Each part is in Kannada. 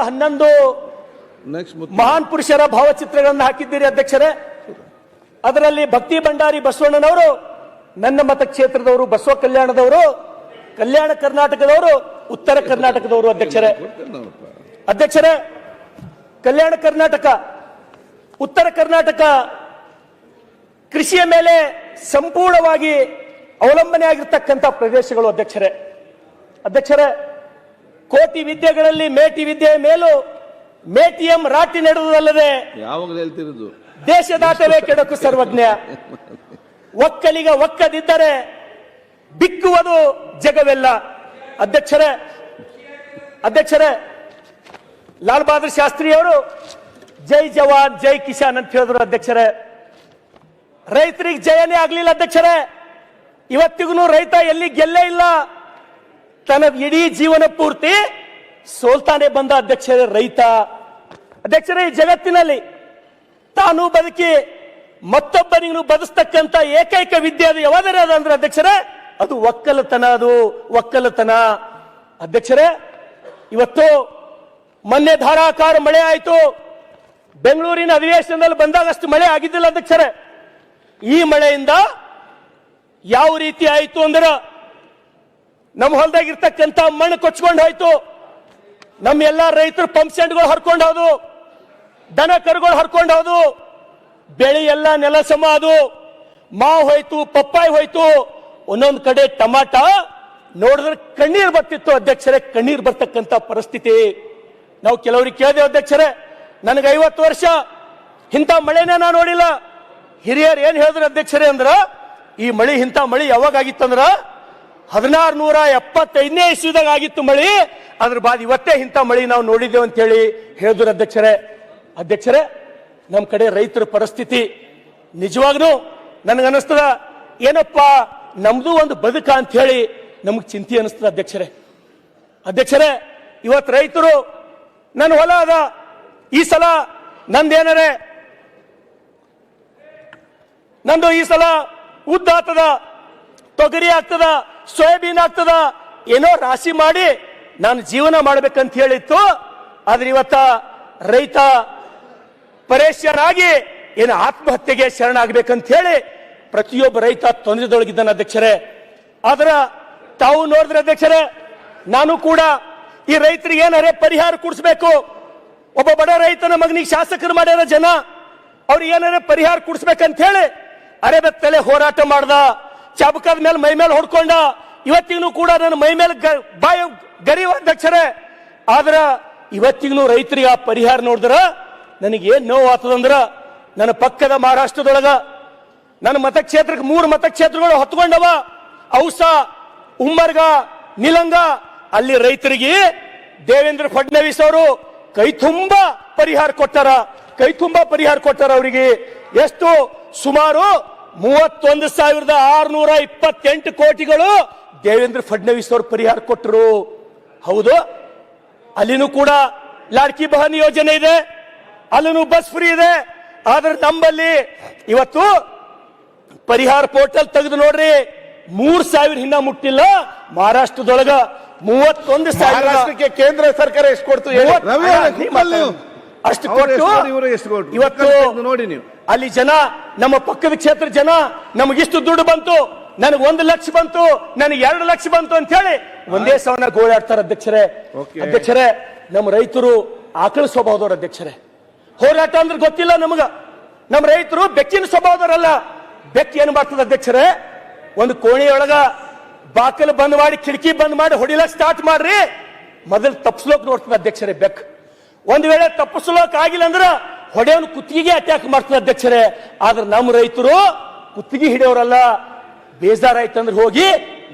11 ಮಹಾನ್ ಪುರುಷರ ಭಾವಚಿತ್ರಗಳನ್ನು ಹಾಕಿದ್ದೀರಿ ಅಧ್ಯಕ್ಷರೇ. ಅದರಲ್ಲಿ ಭಕ್ತಿ ಭಂಡಾರಿ ಬಸವಣ್ಣನವರು ನನ್ನ ಮತಕ್ಷೇತ್ರದವರು, ಬಸವ ಕಲ್ಯಾಣದವರು, ಕಲ್ಯಾಣ ಕರ್ನಾಟಕದವರು, ಉತ್ತರ ಕರ್ನಾಟಕದವರು. ಅಧ್ಯಕ್ಷರೇ ಕಲ್ಯಾಣ ಕರ್ನಾಟಕ, ಉತ್ತರ ಕರ್ನಾಟಕ ಕೃಷಿಯ ಮೇಲೆ ಸಂಪೂರ್ಣವಾಗಿ ಅವಲಂಬನೆ ಆಗಿರ್ತಕ್ಕಂಥ ಪ್ರದೇಶಗಳು. ಅಧ್ಯಕ್ಷರೇ ಕೋಟಿ ವಿದ್ಯೆಗಳಲ್ಲಿ ಮೇಟಿ ವಿದ್ಯೆಯ ಮೇಲೂ ಮೇಟಿಎಂ ರಾಟಿ ನಡೆದುದಲ್ಲದೆ ಯಾವಾಗಲೂ ಹೇಳ್ತಿರೋದು ದೇಶ ದಾಟವೇ ಕೆಡಕು ಸರ್ವಜ್ಞ. ಒಕ್ಕಲಿಗ ಒಕ್ಕದಿದ್ದರೆ ಬಿಕ್ಕುವುದು ಜಗವೆಲ್ಲ. ಅಧ್ಯಕ್ಷರೇ ಲಾಲ್ ಬಹದ್ದೂರ್ ಶಾಸ್ತ್ರಿಯವರು ಜೈ ಜವಾನ್ ಜೈ ಕಿಸಾನ್ ಅಂತ ಹೇಳಿದ್ರು. ಅಧ್ಯಕ್ಷರೇ ರೈತರಿಗೆ ಜಯನೇ ಆಗ್ಲಿಲ್ಲ. ಅಧ್ಯಕ್ಷರೇ ಇವತ್ತಿಗೂ ರೈತ ಎಲ್ಲಿ ಗೆಲ್ಲೇ ಇಲ್ಲ. ತನ್ನ ಇಡೀ ಜೀವನ ಪೂರ್ತಿ ಸೋಲ್ತಾನೆ ಬಂದ ಅಧ್ಯಕ್ಷರೇ ರೈತ. ಅಧ್ಯಕ್ಷರೇ ಈ ಜಗತ್ತಿನಲ್ಲಿ ತಾನು ಬದುಕಿ ಮತ್ತೊಬ್ಬನಿಗೂ ಬದುಸ್ತಕ್ಕಂಥ ಏಕೈಕ ವಿದ್ಯೆ ಅದು ಯಾವಾದರೆ ಅದಂದ್ರೆ ಅಧ್ಯಕ್ಷರೇ ಅದು ಒಕ್ಕಲತನ. ಅಧ್ಯಕ್ಷರೇ ಇವತ್ತು ಮೊನ್ನೆ ಧಾರಾಕಾರ ಮಳೆ ಆಯಿತು. ಬೆಂಗಳೂರಿನ ಅಧಿವೇಶನದಲ್ಲಿ ಬಂದಾಗ ಅಷ್ಟು ಮಳೆ ಆಗಿದ್ದಿಲ್ಲ ಅಧ್ಯಕ್ಷರೇ. ಈ ಮಳೆಯಿಂದ ಯಾವ ರೀತಿ ಆಯಿತು ಅಂದ್ರೆ ನಮ್ಮ ಹೊಲದಾಗಿರ್ತಕ್ಕಂಥ ಮಣ್ಣು ಕೊಚ್ಕೊಂಡು ಹೋಯ್ತು. ನಮ್ಮ ಎಲ್ಲಾ ರೈತರು ಪಂಪ್ ಸೆಟ್ಗಳು ಹರ್ಕೊಂಡು ಹೋದು, ದನ ಕರುಗಳು ಹರ್ಕೊಂಡು ಹೋದು, ಬೆಳೆ ಎಲ್ಲ ನೆಲ ಸಮ ಅದು, ಮಾವು ಹೋಯ್ತು, ಪಪ್ಪಾಯಿ ಹೋಯ್ತು, ಒಂದೊಂದು ಕಡೆ ಟಮಾಟ ನೋಡಿದ್ರೆ ಕಣ್ಣೀರು ಬರ್ತಿತ್ತು ಅಧ್ಯಕ್ಷರೇ. ಕಣ್ಣೀರು ಬರ್ತಕ್ಕಂಥ ಪರಿಸ್ಥಿತಿ. ನಾವು ಕೆಲವರಿಗೆ ಕೇಳಿದೆವು ಅಧ್ಯಕ್ಷರೇ, ನನಗೆ 50 ವರ್ಷ ಇಂಥ ಮಳೆನೇ ನಾನು ನೋಡಿಲ್ಲ. ಹಿರಿಯರು ಏನ್ ಹೇಳಿದ್ರು ಅಧ್ಯಕ್ಷರೇ ಅಂದ್ರ ಈ ಮಳಿ ಇಂಥ ಮಳಿ ಯಾವಾಗ ಆಗಿತ್ತಂದ್ರ 1675ನೇ ಇಸ್ವಿದಾಗ ಆಗಿತ್ತು ಮಳಿ. ಅದ್ರ ಬಾದ್ ಇವತ್ತೇ ಇಂಥ ಮಳಿ ನಾವು ನೋಡಿದ್ದೇವೆ ಅಂತ ಹೇಳಿ ಹೇಳಿದ್ರು ಅಧ್ಯಕ್ಷರೇ ನಮ್ಮ ಕಡೆ ರೈತರ ಪರಿಸ್ಥಿತಿ ನಿಜವಾಗ್ಲೂ ನನಗನ್ನಿಸ್ತದ ಏನಪ್ಪಾ ನಮ್ದು ಒಂದು ಬದುಕ ಅಂತ ಹೇಳಿ ನಮಗ್ ಚಿಂತೆ ಅನಿಸ್ತದ ಅಧ್ಯಕ್ಷರೇ ಇವತ್ತು ರೈತರು ನನ್ನ ಹೊಲ ಅದ, ಈ ಸಲ ನಂದು ಈ ಸಲ ಉದ್ದ ಆಗ್ತದ, ತೊಗರಿ ಆಗ್ತದ, ಸೋಯಾಬೀನ್ ಆಗ್ತದ, ಏನೋ ರಾಶಿ ಮಾಡಿ ನಾನು ಜೀವನ ಮಾಡ್ಬೇಕಂತ ಹೇಳಿತ್ತು. ಆದ್ರೆ ಇವತ್ತ ರೈತ ಪರೇಶನಾಗಿ ಏನು ಆತ್ಮಹತ್ಯೆಗೆ ಶರಣಾಗಬೇಕಂತ ಹೇಳಿ ಪ್ರತಿಯೊಬ್ಬ ರೈತ ತೊಂದರೆದೊಳಗಿದ್ದಾನೆ ಅಧ್ಯಕ್ಷರೇ. ಆದ್ರ ತಾವು ನೋಡಿದ್ರೆ ಅಧ್ಯಕ್ಷರೇ, ನಾನು ಕೂಡ ಈ ರೈತರಿಗೆ ಏನಾರೇ ಪರಿಹಾರ ಕೊಡಿಸ್ಬೇಕು. ಒಬ್ಬ ಬಡ ರೈತನ ಮಗನಿಗೆ ಶಾಸಕರು ಮಾಡ್ಯಾರ ಜನ, ಅವ್ರಿಗೆ ಏನಾರೇ ಪರಿಹಾರ ಕೊಡಿಸ್ಬೇಕಂತ ಹೇಳಿ ಅರೆಬೆತ್ತಲೆ ಹೋರಾಟ ಮಾಡ್ದ, ಚಾಬಕದ ಮೇಲೆ ಮೈ ಮೇಲೆ ಹೊಡ್ಕೊಂಡ. ಇವತ್ತಿಗೂ ಕೂಡ ನನ್ನ ಮೈ ಮೇಲೆ ಬಾಯಿ ಗರಿವ ಅಧ್ಯಕ್ಷರೇ. ಆದ್ರ ಇವತ್ತಿಗೂ ರೈತರಿಗೆ ಆ ಪರಿಹಾರ ನೋಡಿದ್ರ ನನಗೆ ಏನ್ ನೋವು ಆಗ್ತದಂದ್ರ, ನನ್ನ ಪಕ್ಕದ ಮಹಾರಾಷ್ಟ್ರದೊಳಗ ನನ್ನ ಮತಕ್ಷೇತ್ರಕ್ಕೆ 3 ಮತಕ್ಷೇತ್ರಗಳು ಹೊತ್ಕೊಂಡವ, ಔಸಾ, ಉಮ್ಮರ್ಗ, ನಿಲಂಗ. ಅಲ್ಲಿ ರೈತರಿಗೆ ದೇವೇಂದ್ರ ಫಡ್ನವೀಸ್ ಅವರು ಕೈ ತುಂಬಾ ಪರಿಹಾರ ಕೊಟ್ಟಾರ. ಅವರಿಗೆ ಎಷ್ಟು ಸುಮಾರು 31,628 ಕೋಟಿಗಳು ದೇವೇಂದ್ರ ಫಡ್ನವೀಸ್ ಅವರು ಪರಿಹಾರ ಕೊಟ್ಟರು. ಹೌದು, ಅಲ್ಲಿನೂ ಕೂಡ ಲಾಡ್ಕಿ ಬಹನ್ ಯೋಜನೆ ಇದೆ, ಅಲ್ಲಿನೂ ಬಸ್ ಫ್ರೀ ಇದೆ. ಆದ್ರೆ ನಮ್ಮಲ್ಲಿ ಇವತ್ತು ಪರಿಹಾರ ಪೋರ್ಟಲ್ ತೆಗೆದು ನೋಡ್ರಿ, 3,000 ಹಿನ್ನ ಮುಟ್ಟಿಲ್ಲ. ಮಹಾರಾಷ್ಟ್ರದೊಳಗ 31,000 ಕೇಂದ್ರ ಸರ್ಕಾರ ಎಷ್ಟು ಕೊಡ್ತು ಅಷ್ಟು ಕೊಟ್ಟು ಇವತ್ತು ನೋಡಿ ನೀವು ಅಲ್ಲಿ ಜನ, ನಮ್ಮ ಪಕ್ಕದ ಕ್ಷೇತ್ರ ಜನ ನಮಗಿಷ್ಟು ದುಡ್ಡು ಬಂತು, ನನಗೆ 1 ಲಕ್ಷ ಬಂತು, ನನಗೆ 2 ಲಕ್ಷ ಬಂತು ಅಂತ ಹೇಳಿ ಒಂದೇ ಸವನ ಗೋಳಾಡ್ತಾರೆ ಅಧ್ಯಕ್ಷರೇ. ನಮ್ಮ ರೈತರು ಆಕಳ ಸ್ವಭಾವದವ್ರ ಅಧ್ಯಕ್ಷರೇ. ಹೋರಾಟ ಅಂದ್ರೆ ಗೊತ್ತಿಲ್ಲ ನಮಗ. ನಮ್ಮ ರೈತರು ಬೆಕ್ಕಿನ ಸ್ವಭಾವದವರಲ್ಲ. ಬೆಕ್ಕು ಏನ್ ಮಾಡ್ತದ ಅಧ್ಯಕ್ಷರೇ, ಒಂದು ಕೋಣೆಯೊಳಗ ಬಾಕಲು ಬಂದ್ ಮಾಡಿ, ಕಿಟಕಿ ಬಂದ್ ಮಾಡಿ ಹೊಡಿಲಕ್ ಸ್ಟಾರ್ಟ್ ಮಾಡ್ರಿ, ಮೊದಲು ತಪ್ಪಿಸ್ಲೋಕ್ ನೋಡ್ತದ ಅಧ್ಯಕ್ಷರೇ ಬೆಕ್. ಒಂದ್ ವೇಳೆ ತಪ್ಪಿಸ್ಲೋಕ್ ಆಗಿಲ್ಲ ಅಂದ್ರ ಹೊಡೆಯವನು ಕುತ್ತಿಗೆ ಅಟ್ಯಾಕ್ ಮಾಡ್ತದ ಅಧ್ಯಕ್ಷರೇ. ಆದ್ರೆ ನಮ್ಮ ರೈತರು ಕುತ್ತಿಗೆ ಹಿಡಿಯೋರಲ್ಲ. ಬೇಜಾರಾಯ್ತಂದ್ರೆ ಹೋಗಿ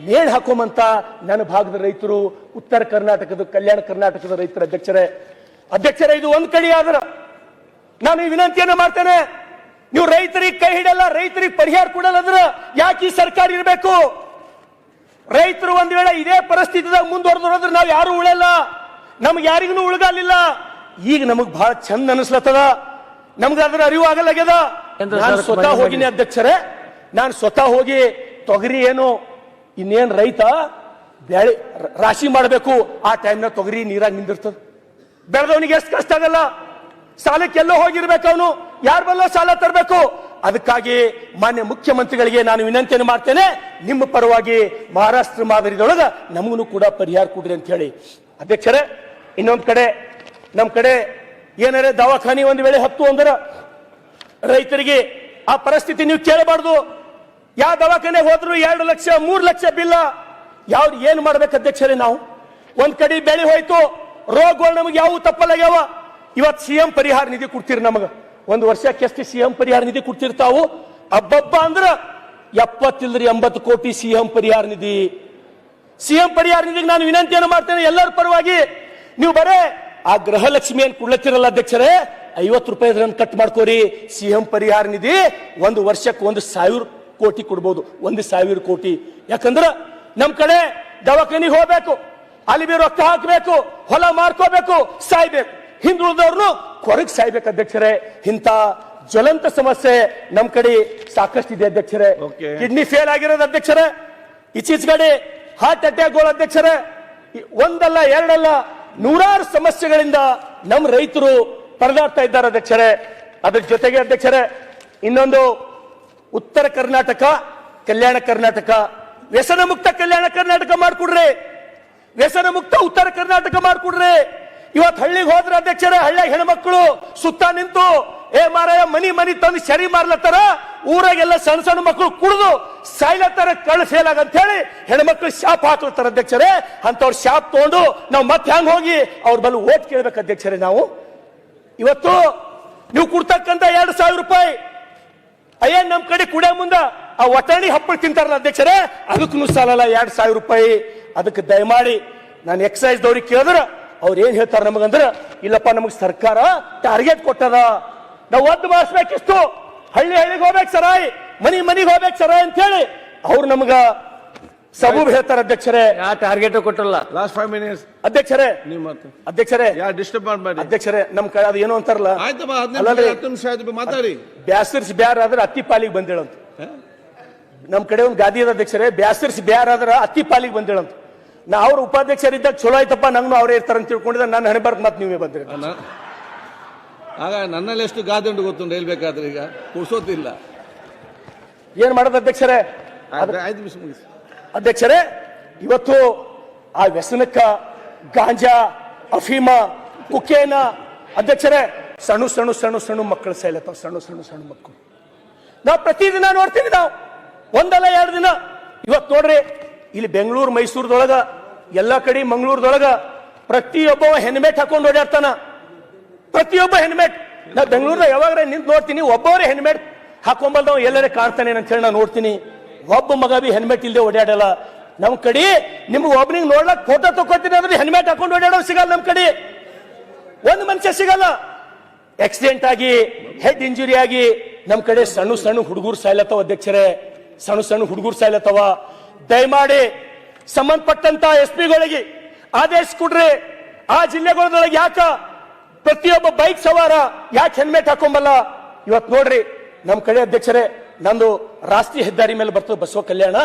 ನೇಣು ಹಾಕೋಮಂತ ನನ್ನ ಭಾಗದ ರೈತರು, ಉತ್ತರ ಕರ್ನಾಟಕದ, ಕಲ್ಯಾಣ ಕರ್ನಾಟಕದ ರೈತರ ಅಧ್ಯಕ್ಷರೇ. ಇದು ಒಂದ್ ಕಡೆ ಆದ್ರ ನಾನು ಈ ವಿನಂತಿಯನ್ನ ಮಾಡ್ತೇನೆ, ನೀವು ರೈತರಿಗೆ ಕೈ ಹಿಡಲ್ಲ, ರೈತರಿಗೆ ಪರಿಹಾರ ಕೊಡಲ್ಲ ಅಂದ್ರೆ ಯಾಕೆ ಈ ಸರ್ಕಾರ ಇರಬೇಕು? ರೈತರು ಒಂದ್ ವೇಳೆ ಇದೇ ಪರಿಸ್ಥಿತಿದಾಗ ಮುಂದುವರೆದ್ರೆ ನಾವು ಯಾರು ಉಳಲ್ಲ, ನಮ್ಗೆ ಯಾರಿಗೂ ಉಳ್ಗಾಲಿಲ್ಲ. ಈಗ ನಮಗ್ ಬಹಳ ಚಂದ ಅನಿಸ್ಲತ್ತದ, ನಮ್ಗೆ ಅದ್ರ ಅರಿವು ಆಗಲಾಗ್ಯದ. ನಾನು ಸ್ವತಃ ಹೋಗಿನಿ ಅಧ್ಯಕ್ಷರೇ, ನಾನು ಸ್ವತಃ ಹೋಗಿ ತೊಗರಿ ಏನು ಇನ್ನೇನ್ ರೈತ ಬೆಳೆ ರಾಶಿ ಮಾಡಬೇಕು, ಆ ಟೈಮ್ನಾಗ ತೊಗರಿ ನೀರಾಗ ನಿಂದಿರ್ತದ. ಬೆಳೆದವನಿಗೆ ಎಷ್ಟು ಕಷ್ಟ ಆಗಲ್ಲ. ಸಾಲಕ್ಕೆ ಎಲ್ಲೋ ಹೋಗಿರ್ಬೇಕು, ಅವನು ಯಾರ ಬಲ್ಲೋ ಸಾಲ ತರಬೇಕು. ಅದಕ್ಕಾಗಿ ಮಾನ್ಯ ಮುಖ್ಯಮಂತ್ರಿಗಳಿಗೆ ನಾನು ವಿನಂತಿಯನ್ನು ಮಾಡ್ತೇನೆ, ನಿಮ್ಮ ಪರವಾಗಿ ಮಹಾರಾಷ್ಟ್ರ ಮಾದರಿದೊಳಗ ನಮಗೂ ಕೂಡ ಪರಿಹಾರ ಕೊಡ್ರಿ ಅಂತ ಹೇಳಿ. ಅಧ್ಯಕ್ಷರೇ, ಇನ್ನೊಂದ್ ಕಡೆ ನಮ್ ಕಡೆ ಏನಾರೆ ದವಾಖಾನಿ ಒಂದು ವೇಳೆ ಹತ್ತು ಅಂದ್ರ ರೈತರಿಗೆ ಆ ಪರಿಸ್ಥಿತಿ ನೀವು ಕೇಳಬಾರ್ದು. ಯಾವ ದವಾಖಾನೆ ಹೋದ್ರು 2 ಲಕ್ಷ 3 ಲಕ್ಷ ಬಿಲ್ಲ. ಯಾವ್ದು ಏನ್ ಮಾಡ್ಬೇಕು ಅಧ್ಯಕ್ಷರೇ? ನಾವು ಒಂದ್ ಕಡೆ ಬೆಳೆ ಹೋಯ್ತು, ರೋಗಗಳು ನಮಗೆ ಯಾವ ತಪ್ಪಲಾಗ್ಯಾವ. ಇವತ್ತು ಸಿಎಂ ಪರಿಹಾರ ನಿಧಿ ಕೊಡ್ತೀರಿ ನಮಗ, ಒಂದು ವರ್ಷಕ್ಕೆ ಎಷ್ಟು ಸಿಎಂ ಪರಿಹಾರ ನಿಧಿ ಕೊಡ್ತಿರ್ತಾವು? ಅಬ್ಬಬ್ಬ ಅಂದ್ರ 70 ಇಲ್ರಿ 80 ಕೋಟಿ ಸಿಎಂ ಪರಿಹಾರ ನಿಧಿ. ಸಿಎಂ ಪರಿಹಾರ ನಿಧಿಗೆ ನಾನು ವಿನಂತಿಯನ್ನು ಮಾಡ್ತೇನೆ ಎಲ್ಲರ ಪರವಾಗಿ, ನೀವು ಬರೇ ಆ ಗೃಹಲಕ್ಷ್ಮಿ ಏನ್ ಕೊಡ್ಲತ್ತಿರಲ್ಲ ಅಧ್ಯಕ್ಷರೇ, 50 ರೂಪಾಯಿ ಕಟ್ ಮಾಡ್ಕೋರಿ. ಸಿಎಂ ಪರಿಹಾರ ನಿಧಿ ಒಂದು ವರ್ಷಕ್ಕೆ 1,000 ಕೋಟಿ ಕೊಡ್ಬೋದು, 1,000 ಕೋಟಿ. ಯಾಕಂದ್ರ ನಮ್ ಕಡೆ ದವಾಖಾನಿಗೆ ಹೋಗ್ಬೇಕು, ಅಲ್ಲಿ ಬಿ ರೊಕ್ಕ ಹಾಕ್ಬೇಕು, ಹೊಲ ಮಾರ್ಕೋಬೇಕು, ಸಾಯ್ಬೇಕು. ಹಿಂದುಳಿದವ್ರನ್ನು ಕೊರಗ್ ಸಾಯ್ಬೇಕು ಅಧ್ಯಕ್ಷರೇ. ಇಂಥ ಜ್ವಲಂತ ಸಮಸ್ಯೆ ನಮ್ ಕಡೆ ಸಾಕಷ್ಟು ಇದೆ ಅಧ್ಯಕ್ಷರೇ. ಕಿಡ್ನಿ ಫೇಲ್ ಆಗಿರೋದು ಅಧ್ಯಕ್ಷರೇ, ಇತ್ತೀಚೆಗಡೆ ಹಾರ್ಟ್ ಅಟ್ಯಾಕ್ಗಳು ಅಧ್ಯಕ್ಷರೇ, ಒಂದಲ್ಲ ಎರಡಲ್ಲ ನೂರಾರು ಸಮಸ್ಯೆಗಳಿಂದ ನಮ್ಮ ರೈತರು ಪರದಾಡ್ತಾ ಇದ್ದಾರೆ ಅಧ್ಯಕ್ಷರೇ. ಅದ್ರ ಜೊತೆಗೆ ಅಧ್ಯಕ್ಷರೇ, ಇನ್ನೊಂದು ಉತ್ತರ ಕರ್ನಾಟಕ, ಕಲ್ಯಾಣ ಕರ್ನಾಟಕ, ವ್ಯಸನ ಮುಕ್ತ ಕಲ್ಯಾಣ ಕರ್ನಾಟಕ ಮಾಡ್ಕೊಡ್ರಿ, ವ್ಯಸನ ಮುಕ್ತ ಉತ್ತರ ಕರ್ನಾಟಕ ಮಾಡ್ಕೊಡ್ರಿ. ಇವತ್ತು ಹಳ್ಳಿಗೆ ಹೋದ್ರ ಅಧ್ಯಕ್ಷರೇ, ಹಳ್ಳಿಯಾಗ ಹೆಣ್ಮಕ್ಳು ಸುತ್ತ ನಿಂತು ಏ ಮಾರಾಯ ಮನಿ ಮನಿ ತಂದು ಶರಿ ಮಾರ್ಲತ್ತಾರ, ಊರಾಗೆಲ್ಲ ಸಣ್ಣ ಸಣ್ಣ ಮಕ್ಕಳು ಕುಡಿದು ಸಾಯ್ಲತ್ತಾರ, ಕಳ್ಳ ಫೇಲ್ ಆಗಂತ ಹೇಳಿ ಹೆಣ್ಮಕ್ಳು ಶಾಪ್ ಹಾಕ್ಲತ್ತಾರ ಅಧ್ಯಕ್ಷರೇ. ಅಂತವ್ರ ಶಾಪ್ ತಗೊಂಡು ನಾವು ಮತ್ತೆ ಹ್ಯಾಂಗ ಹೋಗಿ ಅವ್ರ ಬಲ್ಲ ಓಟ್ ಕೇಳ್ಬೇಕು ಅಧ್ಯಕ್ಷರೇ. ನಾವು ಇವತ್ತು ನೀವು ಕೊಡ್ತಕ್ಕಂತ 2,000 ರೂಪಾಯಿ ಅಯ್ಯನ್ ನಮ್ ಕಡೆ ಕುಡಿಯೋ ಮುಂದ ಆ ಒಟಾಣಿ ಹಪ್ಪಳು ತಿಂತಾರಲ್ಲ ಅಧ್ಯಕ್ಷರೇ, ಅದಕ್ಕೂ ಸಾಲಲ್ಲ 2,000 ರೂಪಾಯಿ. ಅದಕ್ಕೆ ದಯಮಾಡಿ ನಾನು ಎಕ್ಸೈಸ್ ದವ್ರಿಗೆ ಕೇಳಿದ್ರ ಅವ್ರು ಏನ್ ಹೇಳ್ತಾರ ನಮಗಂದ್ರ, ಇಲ್ಲಪ್ಪ ನಮಗ್ ಸರ್ಕಾರ ಟಾರ್ಗೆಟ್ ಕೊಟ್ಟದ, ನಾವು ಒದ್ದು ಮಾಡಿಸ್ಬೇಕಿಷ್ಟು, ಹಳ್ಳಿಗೆ ಹೋಗ್ಬೇಕು ಸರಾಯ್, ಮನಿಗೆ ಹೋಗ್ಬೇಕು ಸರಾಯ್ ಅಂತ ಹೇಳಿ ಅವ್ರು ನಮಗ ಸಬೂಬ್ ಹೇಳ್ತಾರ ಅಧ್ಯಕ್ಷರೇ. ಯಾವ ಟಾರ್ಗೆಟ್ ಕೊಟ್ಟಲ್ಲ. ಲಾಸ್ಟ್ 5 minutes ಅಧ್ಯಕ್ಷರೇ, ಅಧ್ಯಕ್ಷರೇ ಡಿಸ್ಟರ್ಬ್ ಮಾಡಬೇಡಿ ಅಧ್ಯಕ್ಷರೇ. ನಮ್ ಕಡೆ ಅದು ಏನೋ ಅಂತಾರಲ್ಲ, ಮಾತಾಡಿ, ಬ್ಯಾಸರ್ಸ್ ಬ್ಯಾರ ಆದ್ರೆ ಅತ್ತಿ ಪಾಲಿಗೆ ಬಂದೇಳಂತ. ನಮ್ ಕಡೆ ಒಂದು ಗಾದಿ ಅದ ಅಧ್ಯಕ್ಷರೇ, ಬ್ಯಾಸರ್ಸ್ ಬ್ಯಾರ ಆದ್ರ ಅತ್ತಿ ಪಾಲಿಗೆ ಬಂದೇಳಂತ. ನಾ ಅವ್ರ ಉಪಾಧ್ಯಕ್ಷರಿದ್ದಾಗ ಚಲೋ ಆಯ್ತಪ್ಪ, ನಂಗೂ ಅವರೇ ಇರ್ತಾರ ಅಂತ ತಿಳ್ಕೊಂಡಿದ್ದ ನನ್ನ ಹಣೆ ಬರ್ಕ್ ಮತ್ತೆ ನೀವೇ ಬಂದ್ರಿ. ಆಗ ನನ್ನಲ್ಲಿ ಎಷ್ಟು ಗಾದೆ ಉಂಟು ಗೊತ್ತುಂಟು ಹೇಳ್ಬೇಕಾದ್ರೆ, ಈಗ ಕುಡ್ಸೋದಿಲ್ಲ. ಏನ್ ಮಾಡೋದು ಅಧ್ಯಕ್ಷರೇ? ಅಧ್ಯಕ್ಷರೇ, ಇವತ್ತು ಆ ವ್ಯಸನಕ್ಕ ಗಾಂಜಾ, ಅಫೀಮ, ಕುಕೇನ ಅಧ್ಯಕ್ಷರೇ, ಸಣ್ಣ ಮಕ್ಕಳು ಸೈಲತ್ತಾವ, ಸಣ್ಣ ಮಕ್ಕಳು. ನಾವು ಪ್ರತಿದಿನ ನೋಡ್ತೀವಿ, ನಾವು ಒಂದಲ್ಲ 2 ದಿನ. ಇವತ್ತು ನೋಡ್ರಿ, ಇಲ್ಲಿ ಬೆಂಗಳೂರು ಮೈಸೂರದೊಳಗ ಎಲ್ಲಾ ಕಡೆ ಮಂಗಳೂರದೊಳಗ ಪ್ರತಿಯೊಬ್ಬ ಹೆಲ್ಮೆಟ್ ಹಾಕೊಂಡು ಓಡಾಡ್ತಾನ, ಪ್ರತಿಯೊಬ್ಬ ಹೆಲ್ಮೆಟ್. ನಾ ಬೆಂಗಳೂರ್ದಾಗ ಯಾವಾಗ ನಿಂತು ನೋಡ್ತೀನಿ, ಒಬ್ಬರೇ ಹೆಲ್ಮೆಟ್ ಹಾಕೊಂಬಲ್ದವ್ ಎಲ್ಲರೇ ಕಾಣ್ತಾನೆ ಅಂತ ಹೇಳಿ ನಾನು ನೋಡ್ತೀನಿ. ಒಬ್ಬ ಮಗ ಬಿ ಹೆಲ್ಮೆಟ್ ಇಲ್ಲದೆ ಓಡಾಡಲ್ಲ. ನಮ್ ಕಡೆ ನಿಮ್ಗೆ ಒಬ್ಬನಿಗೆ ನೋಡ್ಲಕ್ ಫೋಟೋ ತಗೋತೀನಿ ಅಂದ್ರೆ ಹೆಲ್ಮೆಟ್ ಹಾಕೊಂಡು ಓಡಾಡೋ ಸಿಗಲ್ಲ. ನಮ್ ಕಡೆ ಒಂದು ಮನುಷ್ಯ ಸಿಗಲ್ಲ. ಆಕ್ಸಿಡೆಂಟ್ ಆಗಿ ಹೆಡ್ ಇಂಜುರಿ ಆಗಿ ನಮ್ ಕಡೆ ಸಣ್ಣ ಹುಡುಗರು ಸಾಯ್ಲತ್ತವ ಅಧ್ಯಕ್ಷರೇ, ಸಣ್ಣ ಹುಡುಗರು ಸಾಯ್ಲತ್ತವ. ದಯಮಾಡಿ ಸಂಬಂಧಪಟ್ಟಂತ SP ಗಳಿಗೆ ಆದೇಶ ಕೊಡ್ರಿ. ಆ ಜಿಲ್ಲೆಗಳೊಳಗೆ ಯಾಕ ಪ್ರತಿಯೊಬ್ಬ ಬೈಕ್ ಸವಾರ ಯಾಕೆ ಹೆಲ್ಮೆಟ್ ಹಾಕೊಂಬಲ್ಲ? ಇವತ್ತು ನೋಡ್ರಿ ನಮ್ ಕಡೆ ಅಧ್ಯಕ್ಷರೇ, ನಂದು ರಾಷ್ಟ್ರೀಯ ಹೆದ್ದಾರಿ ಮೇಲೆ ಬರ್ತದೆ ಬಸವ ಕಲ್ಯಾಣ.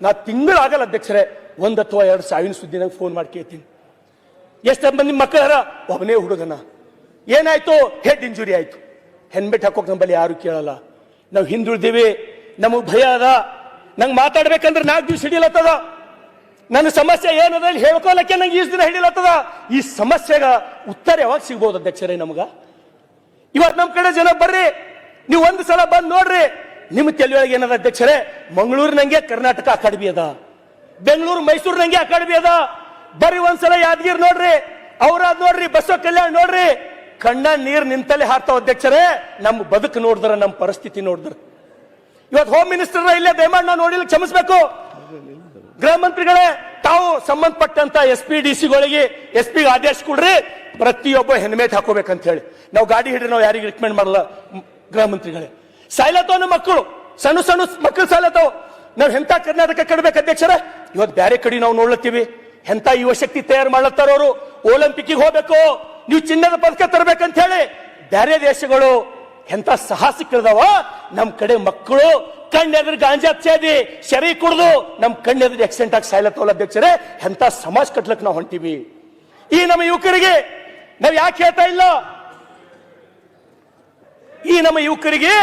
ನಾ ತಿಂಗಳಾಗಲ್ಲ ಅಧ್ಯಕ್ಷರೇ, 1 ಅಥವಾ 2 ಸಾವಿನ ಸುದ್ದಿ ನಂಗೆ ಫೋನ್ ಮಾಡಿ ಕೇಳ್ತೀನಿ. ಎಷ್ಟು ಮಂದಿ ಮಕ್ಕಳರ, ಒಬ್ಬನೇ ಹುಡುಗನ ಏನಾಯ್ತು, ಹೆಡ್ ಇಂಜುರಿ ಆಯ್ತು, ಹೆಲ್ಮೆಟ್ ಹಾಕೋಕ್ ನಮ್ಮಲ್ಲಿ ಯಾರು ಕೇಳಲ್ಲ. ನಾವು ಹಿಂದುಳಿದೀವಿ, ನಮಗ್ ಭಯ ಅದ. ನಂಗೆ ಮಾತಾಡ್ಬೇಕಂದ್ರೆ 4 ದಿವಸ ಹಿಡಿಲತ್ತದ. ನನ್ನ ಸಮಸ್ಯೆ ಏನದ ಹೇಳ್ಕೊಳಕ್ಕೆ ನಂಗೆ 20 ದಿನ ಹಿಡಿಲತ್ತದ. ಈ ಸಮಸ್ಯೆಗ ಉತ್ತರ ಯಾವಾಗ ಸಿಗ್ಬೋದು ಅಧ್ಯಕ್ಷರೇ ನಮಗ? ಇವತ್ತು ನಮ್ ಕಡೆ ಜನ ಬರ್ರಿ, ನೀವು ಒಂದು ಸಲ ಬಂದ್ ನೋಡ್ರಿ, ನಿಮ್ಮ ತಲೆಯೊಳಗೆ ಏನದ ಅಧ್ಯಕ್ಷರೇ? ಮಂಗಳೂರು ನಂಗೆ ಕರ್ನಾಟಕ ಅಕಾಡೆಮಿ ಅದ, ಬೆಂಗಳೂರು ಮೈಸೂರು ನಂಗೆ ಅಕಾಡೆಮಿ ಅದ. ಬರ್ರಿ ಒಂದ್ಸಲ ಯಾದಗಿರಿ ನೋಡ್ರಿ, ಔರಾದ್ ನೋಡ್ರಿ, ಬಸವ ಕಲ್ಯಾಣ ನೋಡ್ರಿ. ಕಣ್ಣ ನೀರ್ ನಿಂತಲ್ಲೇ ಹಾರ್ತಾವ ಅಧ್ಯಕ್ಷರೇ. ನಮ್ಮ ಬದುಕು ನೋಡಿದ್ರ, ನಮ್ಮ ಪರಿಸ್ಥಿತಿ ನೋಡಿದ್ರ. ಇವತ್ತು ಹೋಮ್ ಮಿನಿಸ್ಟರ್ ಇಲ್ಲೇ ದಯಮಾಡಿ ನಾವು ನೋಡಿಲ್ಲ, ಕ್ಷಮಿಸಬೇಕು. ಗೃಹ ಮಂತ್ರಿಗಳೇ, ತಾವು ಸಂಬಂಧಪಟ್ಟಂತ SP ಗೆ ಆದೇಶ ಕೊಡ್ರಿ, ಪ್ರತಿಯೊಬ್ಬ ಹೆಲ್ಮೆಟ್ ಹಾಕೋಬೇಕಂತ ಹೇಳಿ. ನಾವು ಗಾಡಿ ಹಿಡ್ರಿ, ನಾವು ಯಾರಿಗೆ ರಿಕಮೆಂಡ್ ಮಾಡಲ್ಲ. ಗೃಹ ಮಂತ್ರಿಗಳೇ, ಸಾಯ್ಲತ್ತವ ಮಕ್ಕಳು, ಸಣ್ಣ ಮಕ್ಕಳು ಸಾಯ್ಲತ್ತವ. ನಾವ್ ಎಂತ ಕರ್ನಾಟಕ ಕಡ್ಬೇಕು ಅಧ್ಯಕ್ಷರೇ? ಇವತ್ತು ಬೇರೆ ಕಡೆ ನಾವು ನೋಡ್ಲತ್ತೀವಿ, ಎಂತ ಯುವ ಶಕ್ತಿ ತಯಾರು ಮಾಡ್ಲತ್ತಾರ. ಅವರು ಒಲಿಂಪಿಕ್ಗೆ ಹೋಗ್ಬೇಕು, ನೀವು ಚಿನ್ನದ ಪದಕ ತರಬೇಕಂತ ಹೇಳಿ ಬೇರೆ ದೇಶಗಳು ಎಂತ ಸಾಹಸಿಕರಿದಾವ. ನಮ್ ಕಡೆ ಮಕ್ಕಳು ಕಣ್ಣೆದ್ರ ಗಾಂಜಾ ಸೇದಿ ಶರಿ ಕುಡ್ದು ನಮ್ ಕಣ್ಣೆದ್ರ ಆಕ್ಸಿಡೆಂಟ್ ಆಗಿ ಸಾಯ್ಲತ್ತವಲ್ಲ ಅಧ್ಯಕ್ಷರೇ. ಎಂತ ಸಮಾಜ ಕಟ್ಲಕ್ ನಾವು ಹೊಂಟಿವಿ. ಈ ನಮ್ಮ ಯುವಕರಿಗೆ ನಾವ್ ಯಾಕೆ ಹೇಳ್ತಾ ಇಲ್ಲ? ಈ ನಮ್ಮ ಯುವಕರಿಗೆ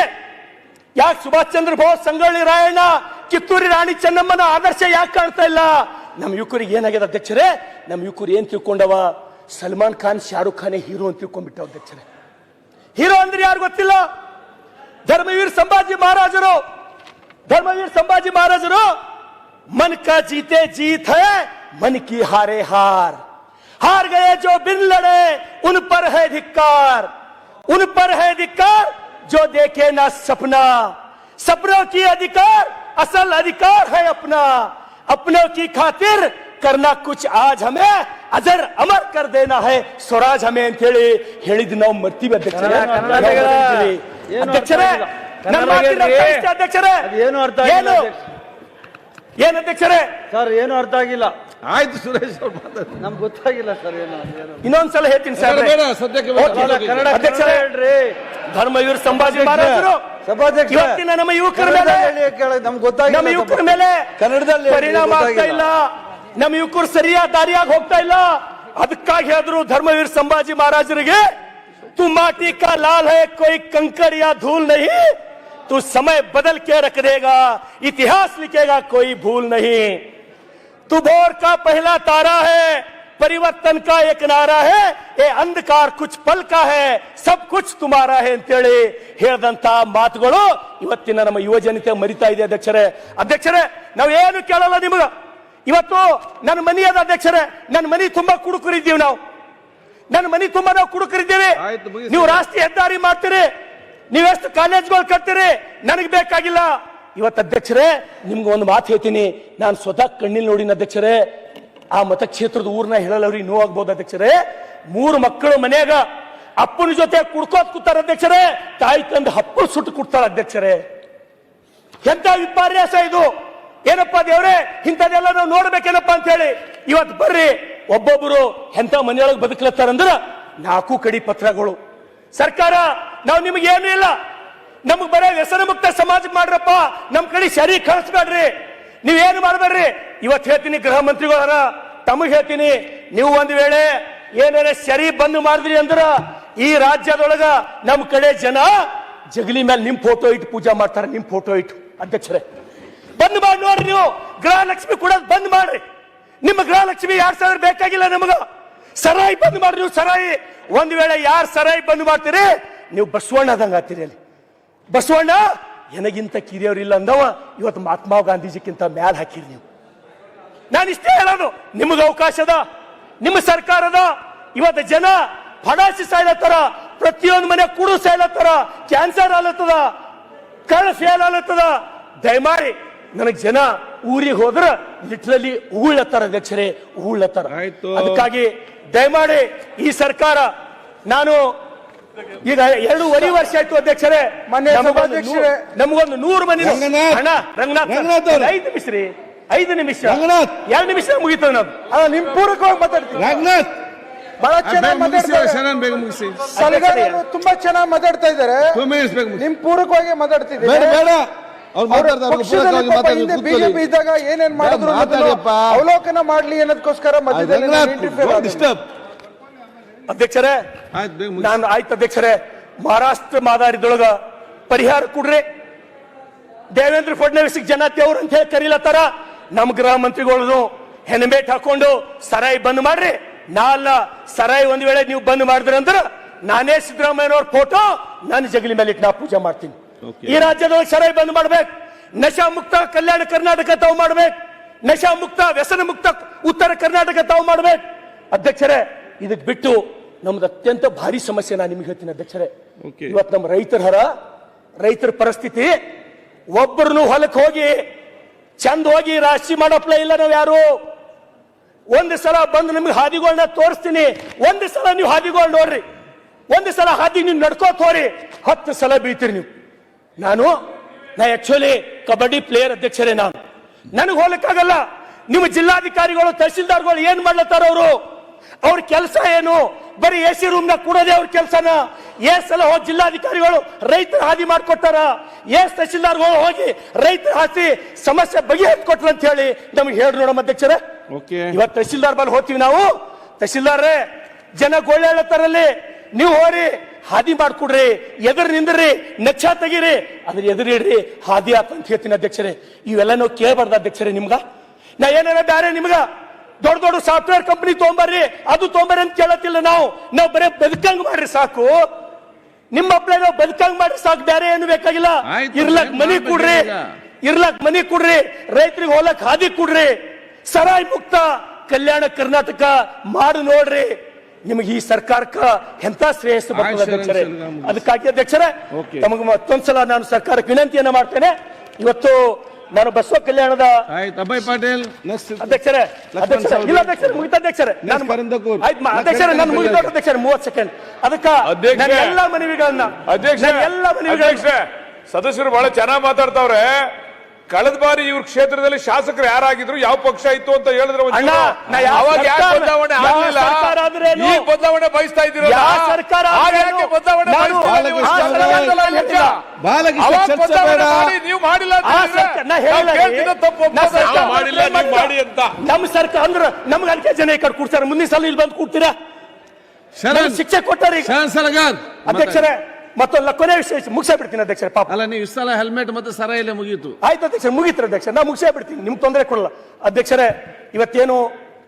ಯಾಕೆ ಸುಭಾಷ್ ಚಂದ್ರ ಬೋಸ್, ಸಂಗೊಳ್ಳಿ ರಾಯಣ್ಣ, ಕಿತ್ತೂರಿ ರಾಣಿ ಚೆನ್ನಮ್ಮನ ಆದರ್ಶ ಯಾಕೆ ಕಾಣ್ತಾ ಇಲ್ಲ? ನಮ್ಮ ಯುವಕರಿಗೆ ಏನಾಗಿದೆ ಅಧ್ಯಕ್ಷರೇ? ನಮ್ಮ ಯುವಕರು ಏನ್ ತಿಳ್ಕೊಂಡವ? ಸಲ್ಮಾನ್ ಖಾನ್, ಶಾರುಖ್ ಖಾನೇ ಹೀರೋ ಅಂತ ತಿಳ್ಕೊಂಡ್ಬಿಟ್ಟ ಅಧ್ಯಕ್ಷರೇ. ಹೀರೋ ಅಂದ್ರೆ ಯಾರು ಗೊತ್ತಿಲ್ಲ. ಧರ್ಮವೀರ್ ಸಂಭಾಜಿ ಮಹಾರಾಜರು मन का जीते जीत है, मन की हारे हार गए जो बिन लड़े उन पर है धिक्कार जो देखे ना सपनों की अधिकार, असल अधिकार है अपनों की खातिर करना कुछ आज हमें अजर अमर कर देना है स्वराज हमें ಅಂತ ಹೇಳಿದ್ ನಾವು ಮರ್ತೀವಿ ಅಧ್ಯಕ್ಷರೇ. ಏನು ಅಧ್ಯಕ್ಷರೇ? ಸರ್ ಏನು ಅರ್ಥ ಆಗಿಲ್ಲ. ಆಯ್ತು ಸುರೇಶ್ ಅವ್ರು ಮಾತಾಡಿ, ನಮ್ಗೆ ಗೊತ್ತಾಗಿಲ್ಲ ಸರ್ ಏನು. ಇನ್ನೊಂದ್ಸಲ ಹೇಳ್ತೀನಿ ಸರ್. ಬೇಡ ಸದ್ಯಕ್ಕೆ ಕನ್ನಡ ಅಧ್ಯಕ್ಷರೇ ಹೇಳ್ರಿ. ಧರ್ಮವೀರ್ ಸಂಭಾಜಿ ಮಹಾರಾಜರು ಸಭಾಧ್ಯಕ್ಷ ಇವತ್ತಿನ ನಮ್ಮ ಯುವಕರ ಮೇಲೆ ನಮ್ಗೆ ಗೊತ್ತಾಗಿಲ್ಲ. ನಮ್ಮ ಯುವಕರ ಮೇಲೆ ಕನ್ನಡದಲ್ಲಿ ಪರಿಣಾಮ ಆಗ್ತಾ ಇಲ್ಲ. ನಮ್ಮ ಯುವಕರು ಸರಿಯಾದ ದಾರಿಯಾಗಿ ಹೋಗ್ತಾ ಇಲ್ಲ. ಅದಕ್ಕಾಗಿ ಹೇಳಿದ್ರು ಧರ್ಮವೀರ್ ಸಂಭಾಜಿ ಮಹಾರಾಜರಿಗೆ, तू माटी का लाल है कोई कंकड़ या धूल नहीं, तू समय बदल के रख देगा इतिहास लिखेगा कोई भूल नहीं, तू भोर का पहला तारा है परिवर्तन का एक नारा है, ये अंधकार कुछ पल का है सब कुछ तुम्हारा है ಅಂತೇಳಿ ಹೇಳಿದಂತ ಮಾತುಗಳು ಇವತ್ತಿನ ನಮ್ಮ ಯುವ ಜನತೆ ಮರಿತಾ ಇದೆ ಅಧ್ಯಕ್ಷರೇ. ನಾವು ಏನು ಕೇಳಲ್ಲ ನಿಮಗ. ಇವತ್ತು ನನ್ನ ಮನಿ ಅದ ಅಧ್ಯಕ್ಷರೇ, ನನ್ನ ಮನಿ ತುಂಬಾ ಕುಡುಕರಿದ್ದೀವಿ ನಾವು. ನನ್ನ ಮನಿ ತುಂಬಾ ನಾವು ಕುಡುಕರಿದ್ದೀವಿ. ನೀವು ರಾಷ್ಟ್ರೀಯ ಹೆದ್ದಾರಿ ಮಾಡ್ತೀರಿ, ನೀವೆಷ್ಟು ಕಾಲೇಜ್ಗಳು ಕಟ್ತೀರಿ, ನನಗೆ ಬೇಕಾಗಿಲ್ಲ. ಇವತ್ತು ಅಧ್ಯಕ್ಷರೇ ನಿಮ್ಗೆ ಒಂದು ಮಾತು ಹೇಳ್ತೀನಿ, ನಾನು ಸ್ವತಃ ಕಣ್ಣಿಲ್ ನೋಡಿನ ಅಧ್ಯಕ್ಷರೇ. ಆ ಮತಕ್ಷೇತ್ರದ ಊರ್ನ ಹೇಳಲ್ಲ, ಅವ್ರಿಗೆ ನೋವಾಗ್ಬೋದು ಅಧ್ಯಕ್ಷರೇ. 3 ಮಕ್ಕಳು ಮನೆಯಾಗ ಅಪ್ಪನ ಜೊತೆ ಕುಡ್ಕೋತ್ ಕೂತಾರ ಅಧ್ಯಕ್ಷರೇ, ತಾಯಿ ತಂದು ಹಪ್ಪಳು ಸುಟ್ಟು ಕೊಡ್ತಾರ ಅಧ್ಯಕ್ಷರೇ. ಎಂತ ವಿಪರ್ಯಾಸ ಇದು! ಏನಪ್ಪಾ ದೇವ್ರೆ, ಇಂಥದೆಲ್ಲ ನಾವು ನೋಡ್ಬೇಕೇನಪ್ಪಾ ಅಂತ ಹೇಳಿ ಇವತ್ತು ಬರ್ರಿ ಒಬ್ಬೊಬ್ರು ಎಂತ ಮನೆಯೊಳಗೆ ಬದುಕಲತ್ತಾರಂದ್ರ 4 ಕಡಿ ಪತ್ರಗಳು. ಸರ್ಕಾರ ನಾವು ನಿಮ್ಗೆ ಏನು ಇಲ್ಲ, ನಮಗ್ ಬರೇ ವ್ಯಸನ ಮುಕ್ತ ಸಮಾಜ ಮಾಡ್ರಪ್ಪ, ನಮ್ ಕಡೆ ಸರಿ ಕಳಿಸ್ಬೇಡ್ರಿ, ನೀವೇನು ಮಾಡ್ಬೇಡ್ರಿ. ಇವತ್ತು ಹೇಳ್ತೀನಿ ಗೃಹ ಮಂತ್ರಿಗಳಾರ, ತಮಗ್ ಹೇಳ್ತೀನಿ, ನೀವು ಒಂದ್ ವೇಳೆ ಏನಾರ ಸರಿ ಬಂದ್ ಮಾಡಿದ್ರಿ ಅಂದ್ರ ಈ ರಾಜ್ಯದೊಳಗ ನಮ್ ಕಡೆ ಜನ ಜಗಲಿ ಮೇಲೆ ನಿಮ್ ಫೋಟೋ ಇಟ್ಟು ಪೂಜಾ ಮಾಡ್ತಾರೆ. ನಿಮ್ ಫೋಟೋ ಇಟ್ಟು ಅಧ್ಯಕ್ಷರೇ ಬಂದ್ ಮಾಡಿ ನೋಡ್ರಿ. ನೀವು ಗೃಹಲಕ್ಷ್ಮಿ ಕೊಡೋದು ಬಂದ್ ಮಾಡ್ರಿ. ನಿಮ್ಮ ಗೃಹಲಕ್ಷ್ಮಿ 2,000 ಬೇಕಾಗಿಲ್ಲ ನಮಗ. ಸರಾಯಿ ಬಂದ್ ಮಾಡ್ರಿ. ನೀವು ಸರಾಯಿ ಒಂದ್ ವೇಳೆ ಯಾರು ಸರಾಯಿ ಬಂದ್ ಮಾಡ್ತೀರಿ, ನೀವು ಬಸವಣ್ಣ ಆದಂಗ ಆಗ್ತೀರಿ. ಅಲ್ಲಿ ಬಸವಣ್ಣ ನನಗಿಂತ ಕಿರಿಯವ್ರಿಲ್ಲ ಅಂದವ ಇವತ್ತು ಮಹಾತ್ಮ ಗಾಂಧೀಜಿಕ್ಕಿಂತ ಮ್ಯಾಲ ಹಾಕಿರಿ ನೀವು. ನಾನು ಇಷ್ಟೇ ಹೇಳೋದು, ನಿಮಗೆ ಅವಕಾಶದ, ನಿಮ್ಮ ಸರ್ಕಾರದ. ಇವತ್ತು ಜನ ಫಡಾಸಿ ಸಾಯ್ಲತ್ತಾರ, ಪ್ರತಿಯೊಂದು ಮನೆ ಕುಡು ಸಾಯ್ಲತ್ತಾರ, ಕ್ಯಾನ್ಸರ್ ಆಲತ್ತದ, ಕಳ್ಳ ಫೇಲ್ ಆಲತ್ತದ. ದಯಮಾಡಿ ನನಗ್ ಜನ ಊರಿಗೆ ಹೋದ್ರ ಲಿಟ್ರಲಿ ಉಗುಳತ್ತಾರ ಅಧ್ಯಕ್ಷರೇ, ಉಗುಳತ್ತಾರ. ಅದಕ್ಕಾಗಿ ದಯಮಾಡಿ ಈ ಸರ್ಕಾರ, ನಾನು ಈಗ 2.5 ವರ್ಷ ಆಯ್ತು ಅಧ್ಯಕ್ಷರೇ, ನಮಗೊಂದು 100 ಮನೆ ರಂಗನಾಥ್ 5 ನಿಮಿಷ ರೀ, 5 ನಿಮಿಷ 2 ನಿಮಿಷ ಮುಗಿತದ. ನಾವು ನಿಮ್ ಪೂರಕವಾಗಿ ಮಾತಾಡ್ತೀವಿ. ರಂಗನಾಥ್ ಬಹಳ ಚೆನ್ನಾಗಿ ಮಾತಾಡ್ತಾರೆ, ತುಂಬಾ ಚೆನ್ನಾಗಿ ಮಾತಾಡ್ತಾ ಇದ್ದಾರೆ. ನಿಮ್ ಪೂರಕವಾಗಿ ಮಾತಾಡ್ತಿದ್ದೀವಿ. ಬಿಜೆಪಿ ಇದ್ದಾಗ ಏನೇನ್ ಮಾಡಿದ್ರು ಅವಲೋಕನ ಮಾಡ್ಲಿ ಅನ್ನೋದಕ್ಕೋಸ್ಕರ ಅಧ್ಯಕ್ಷರೇ ನಾನು ಆಯ್ತು ಅಧ್ಯಕ್ಷರೇ, ಮಹಾರಾಷ್ಟ್ರ ಮಾದಾರಿದೊಳಗ ಪರಿಹಾರ ಕೊಡ್ರಿ. ದೇವೇಂದ್ರ ಫಡ್ನವೀಸ್ ಜನ ದೇವ್ರ ಅಂತ ಹೇಳಿ ಕರೀಲತ್ತಾರ. ನಮ್ ಗೃಹ ಮಂತ್ರಿಗಳು ಹೆಲ್ಮೆಟ್ ಹಾಕೊಂಡು ಸರಾಯಿ ಬಂದ್ ಮಾಡ್ರಿ. ನಾಲ್ಲ ಸರಾಯಿ ಒಂದ್ ವೇಳೆ ನೀವು ಬಂದ್ ಮಾಡಿದ್ರಿ ಅಂದ್ರ ನಾನೇ ಸಿದ್ದರಾಮಯ್ಯನವ್ರ ಫೋಟೋ ನಾನು ಜಗಲಿ ಮೇಲೆ ಇಟ್ಟು ನಾ ಪೂಜೆ ಮಾಡ್ತೀನಿ. ಈ ರಾಜ್ಯದೊಳಗೆ ಸರಾಯಿ ಬಂದ್ ಮಾಡ್ಬೇಕು. ನಶಾ ಮುಕ್ತ ಕಲ್ಯಾಣ ಕರ್ನಾಟಕ ತಾವು ಮಾಡ್ಬೇಕು. ನಶಾ ಮುಕ್ತ ವ್ಯಸನ ಮುಕ್ತ ಉತ್ತರ ಕರ್ನಾಟಕ ತಾವು ಮಾಡ್ಬೇಕು. ಅಧ್ಯಕ್ಷರೇ ಇದಕ್ ಬಿಟ್ಟು ನಮ್ದು ಅತ್ಯಂತ ಭಾರಿ ಸಮಸ್ಯೆ ನಾನು ನಿಮ್ಗೆ ಹೇಳ್ತೀನಿ ಅಧ್ಯಕ್ಷರೇ. ಇವತ್ತು ನಮ್ಮ ರೈತರ ಪರಿಸ್ಥಿತಿ, ಒಬ್ಬರನ್ನು ಹೊಲಕ್ಕೆ ಹೋಗಿ ಚಂದ ಹೋಗಿ ರಾಶಿ ಮಾಡಪ್ಲ ಇಲ್ಲ ನಾವು ಯಾರು. ಒಂದು ಸಲ ಬಂದು ನಿಮ್ಗೆ ಹಾದಿಗಳನ್ನ ತೋರಿಸ್ತೀನಿ, ಒಂದು ಸಲ ನೀವು ಹಾದಿಗಳು ನೋಡ್ರಿ, ಒಂದು ಸಲ ಹಾದಿ ನೀವು ನಡ್ಕೋತ ಹೋರಿ, 10 ಸಲ ಬೀಳ್ತೀರಿ ನೀವು. ನಾ ಆಕ್ಚುಲಿ ಕಬಡ್ಡಿ ಪ್ಲೇಯರ್ ಅಧ್ಯಕ್ಷರೇ. ನನಗೆ ಹೋಗ್ಲಿಕ್ಕಾಗಲ್ಲ. ನಿಮ್ಮ ಜಿಲ್ಲಾಧಿಕಾರಿಗಳು ತಹಸೀಲ್ದಾರ್ಗಳು ಏನ್ ಮಾಡ್ಲತ್ತಾರ, ಅವ್ರ ಕೆಲಸ ಏನು? ಬರೀ AC ರೂಮ್ ನ ಕೂಡೋದೇ ಅವ್ರ ಕೆಲಸನ. ಸಲ ಹೋಗಿ ಜಿಲ್ಲಾಧಿಕಾರಿಗಳು ರೈತರ ಹಾದಿ ಮಾಡ್ಕೊಟ್ಟಾರ, ತಹಸೀಲ್ದಾರ್ಗಳು ಹೋಗಿ ರೈತರ ಹಾದಿ ಸಮಸ್ಯೆ ಬಗೆಹರಿಸ್ಕೊಟ್ರು ಅಂತ ಹೇಳಿ ನಮ್ಗೆ ಹೇಳಿ ನೋಡಮ್ಮ ಅಧ್ಯಕ್ಷರೇ. ಇವತ್ತು ತಹಸೀಲ್ದಾರ್ ಬಲ್ಲಿ ಹೋಗ್ತೀವಿ ನಾವು, ತಹಸೀಲ್ದಾರ್ರೇ ಜನ ಗೋಳಾಡತ್ತಾರಲ್ಲಿ ನೀವು ಹೋರಿ ಹಾದಿ ಮಾಡ್ಕೊಡ್ರಿ, ಎದುರು ನಿಂದ್ರಿ, ನಕ್ಷ ತೆಗೀರಿ, ಅದ್ರ ಎದುರಿಡ್ರಿ, ಹಾದಿ ಆತ ಅಂತ ಹೇಳ್ತೀನಿ ಅಧ್ಯಕ್ಷರೇ. ಇವೆಲ್ಲ ನಾವು ಕೇಳಬಾರ್ದು ಅಧ್ಯಕ್ಷರೇ. ನಿಮ್ಗ ನಾ ಏನಾರ ಬ್ಯಾರೆ ನಿಮ್ಗ ದೊಡ್ಡ ದೊಡ್ಡ ಸಾಫ್ಟ್ವೇರ್ ಕಂಪನಿ ತೊಗೊಂಬರ್ರಿ, ಅದು ತೊಗೊಂಬರ್ರಿ ಅಂತ ಕೇಳತ್ತಿಲ್ಲ. ನಾವು ಬರೇ ಬದುಕಂಗ್ ಮಾಡ್ರಿ ಸಾಕು. ನಿಮ್ಮ ಅಪ್ಲೈ ನಾವು ಬದುಕಂಗ್ ಮಾಡ್ರಿ ಸಾಕು, ಬೇರೆ ಏನು ಬೇಕಾಗಿಲ್ಲ. ಇರ್ಲಕ್ ಮನಿ ಕೊಡ್ರಿ, ರೈತರಿಗೆ ಹೋಲಕ್ ಹಾದಿ ಕೊಡ್ರಿ, ಸರಾಯಿ ಮುಕ್ತ ಕಲ್ಯಾಣ ಕರ್ನಾಟಕ ಮಾಡಿ ನೋಡ್ರಿ. ನಿಮಗೆ ಈ ಸರ್ಕಾರಕ್ಕ ಎಂತ ಶ್ರೇಯಸ್ಸು ಬರ್ತದೆ ಅಧ್ಯಕ್ಷರೇ. ಅದಕ್ಕಾಗಿ ಅಧ್ಯಕ್ಷರೇ ತಮಗೆ ಮತ್ತೊಂದ್ಸಲ ನಾನು ಸರ್ಕಾರಕ್ಕೆ ವಿನಂತಿಯನ್ನ ಮಾಡ್ತೇನೆ. ಇವತ್ತು ನಾನು ಬಸವ ಕಲ್ಯಾಣದ ಅಭಯ್ ಪಾಟೀಲ್ ಅಧ್ಯಕ್ಷರೇ ಇಲ್ಲ ಅಧ್ಯಕ್ಷರೇ ಮುಗಿತ ಅಧ್ಯಕ್ಷರೇ ಅಧ್ಯಕ್ಷರೇ ನಾನು ಮುಗಿದ ಅಧ್ಯಕ್ಷರೇ 30 ಸೆಕೆಂಡ್. ಅದಕ್ಕೆ ಎಲ್ಲ ಮನವಿಗಳನ್ನ ಸದಸ್ಯರು ಬಹಳ ಚೆನ್ನಾಗಿ ಮಾತಾಡ್ತಾವ್ರೆ. ಕಳೆದ ಬಾರಿ ಇವ್ರ ಕ್ಷೇತ್ರದಲ್ಲಿ ಶಾಸಕರು ಯಾರಾಗಿದ್ರು, ಯಾವ ಪಕ್ಷ ಇತ್ತು ಅಂತ ಹೇಳಿದ್ರೆ ಅವಾಗ ಯಾಕೆ ಬದಲಾವಣೆ ಆಗಲಿಲ್ಲ? ಈಗ ಬದಲಾವಣೆ ಬಯಸ್ತಾ ಇದ್ದೀರಲ್ಲ, ನೀವು ಮಾಡಿಲ್ಲ ಮಾಡಿ ಅಂತ ನಮ್ಮ ಸರ್ಕಾರ ಅಂದ್ರೆ ನಮ್ಗೆ ಅಲ್ಲಿಗೆ ಜನ ಈ ಕಡೆ ಕೂಡ್ತಾರೆ. ಮುಂದಿನ ಸಲ ಇಲ್ಲಿ ಬಂದು ಕೂಡ್ತೀರಾ? ಶಿಕ್ಷೆ ಕೊಟ್ಟಾರ ಅಧ್ಯಕ್ಷರೇ. ಮತ್ತೊಂದು ಕೊನೆ ವಿಷಯ ಮುಗಿಸೇ ಬಿಡ್ತೀನಿ ಅಧ್ಯಕ್ಷರೇ. ಪಾಪ ಅಲ್ಲ, ನೀವು ಸಲ ಹೆಲ್ಮೆಟ್ ಮತ್ತೆ ಸರ ಇಲ್ಲ ಮುಗೀತು. ಆಯ್ತು ಅಧ್ಯಕ್ಷರೇ, ಮುಗೀತು ಅಧ್ಯಕ್ಷರೇ, ನಾ ಮುಗಿಸೇ ಬಿಡ್ತೀನಿ, ನಿಮ್ಗೆ ತೊಂದರೆ ಕೊಡಲ್ಲ ಅಧ್ಯಕ್ಷರೇ. ಇವತ್ತೇನು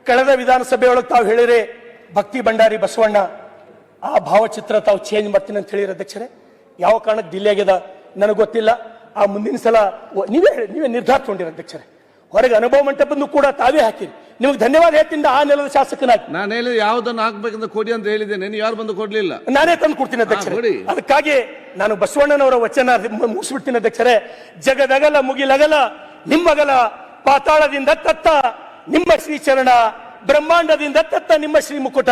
ಕಳೆದ ವಿಧಾನಸಭೆಯೊಳಗೆ ತಾವು ಹೇಳಿರಿ ಭಕ್ತಿ ಭಂಡಾರಿ ಬಸವಣ್ಣ ಆ ಭಾವಚಿತ್ರ ತಾವು ಚೇಂಜ್ ಮಾಡ್ತೀನಿ ಅಂತ ಹೇಳಿರಿ ಅಧ್ಯಕ್ಷರೇ. ಯಾವ ಕಾರಣಕ್ಕೆ ಡಿಲೇ ಆಗ್ಯದ ನನಗೆ ಗೊತ್ತಿಲ್ಲ. ಆ ಮುಂದಿನ ಸಲ ನೀವೇ ನಿರ್ಧಾರ ತಗೊಂಡಿರಿ ಅಧ್ಯಕ್ಷರೇ. ಹೊರಗೆ ಅನುಭವ ಮಂಟಪವನ್ನು ಕೂಡ ತಾವೇ ಹಾಕಿರಿ. ನಿಮ್ಗೆ ಧನ್ಯವಾದ ಹೇಳ್ತೀನಿ. ಆ ನೆಲದ ಶಾಸಕನಾಗಿ ನಾನು ಹೇಳಿದ ಯಾವುದನ್ನು ಹಾಕ್ಬೇಕಂತ ಕೊಡಿ ಅಂತ ಹೇಳಿದ್ದೇನೆ, ನೀವು ಯಾರು ಬಂದು ಕೊಡ್ಲಿಲ್ಲ. ನಾನೇ ತಂದು ಕೊಡ್ತೀನಿ ಅಧ್ಯಕ್ಷರೇ. ಅದಕ್ಕಾಗಿ ನಾನು ಬಸವಣ್ಣನವರ ವಚನ ಮುಗಿಸ್ಬಿಡ್ತೀನಿ ಅಧ್ಯಕ್ಷರೇ. ಜಗದಗಲ ಮುಗಿಲಗಲ ನಿಮ್ಮಗಲ, ಪಾತಾಳದಿಂದ ತತ್ತ ನಿಮ್ಮ ಶ್ರೀಚರಣ, ಬ್ರಹ್ಮಾಂಡದಿಂದ ತತ್ತ ನಿಮ್ಮ ಶ್ರೀ ಮುಕುಟ,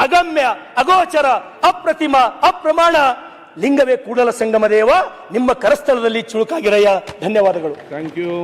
ಅಗಮ್ಯ ಅಗೋಚರ ಅಪ್ರತಿಮ ಅಪ್ರಮಾಣ ಲಿಂಗವೇ ಕೂಡಲ ಸಂಗಮ ದೇವ, ನಿಮ್ಮ ಕರಸ್ಥಳದಲ್ಲಿ ಚುಳುಕಾಗಿರಯ್ಯ. ಧನ್ಯವಾದಗಳು. Thank you.